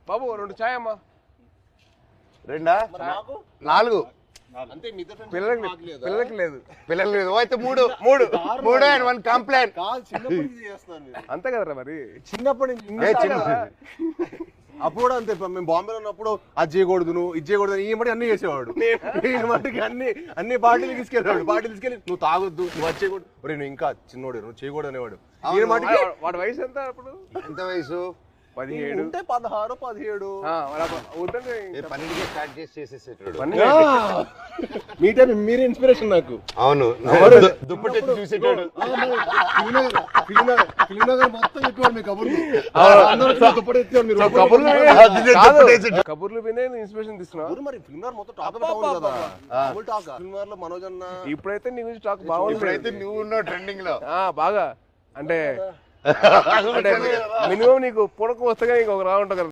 బాబు 2 చాయ్ అమ్మా. 2 4 అంతే. మిగతా పిల్లలకి లేదు. పిల్లలు లేదు అయితే 3 అండ్ 1 కంప్లైంట్. చిన్నప్పటి నుంచి చేస్తున్నారు మీరు. అంతే కదరా మరి. చిన్నప్పటి నుంచి అప్పుడు కూడా అంతే. మేము బాంబేలో ఉన్నప్పుడు అది చేయకూడదు, నువ్వు ఇది చేయకూడదు, ఈ మట్టి అన్ని చేసేవాడు. ఈ మట్టికి అన్ని పార్టీలు తీసుకెళ్ళాడు. పార్టీలు తీసుకెళ్ళి నువ్వు తాగొద్దు, నువ్వు అది చేయకూడదు, నువ్వు ఇంకా చిన్నోడు, నువ్వు చేయకూడదు అనేవాడు. ఈ మట్టికి వాడి వయసు ఎంత అప్పుడు? ఎంత వయసు? 17 ఉంటే 16 17. పన్నెండుకే స్టార్ట్ చేసేసేటాడు. మీ టైం మీరే ఇన్స్పిరేషన్ నాకు. అవును, దుప్పటి చూసేటాడు. ఫిలింనగర్ మొత్తం చెప్పేవాడు మీ కబుర్లు. దుప్పటి ఎత్తేవాడు మీరు. కబుర్లు వినే ఇన్స్పిరేషన్ తీసుకున్నావు. మరి ఫిలింనగర్ మొత్తం టాక్ టౌన్ కదా. టాక్ ఫిలింనగర్ లో మనోజ్ అన్న. ఇప్పుడైతే నీ గురించి టాక్ బాగుంది. ఇప్పుడైతే నువ్వు ఉన్నావు ట్రెండింగ్ లో బాగా. అంటే మినిమం నీకు పొడకు వస్తే నీకు ఒక రా ఉంటుంది కదా.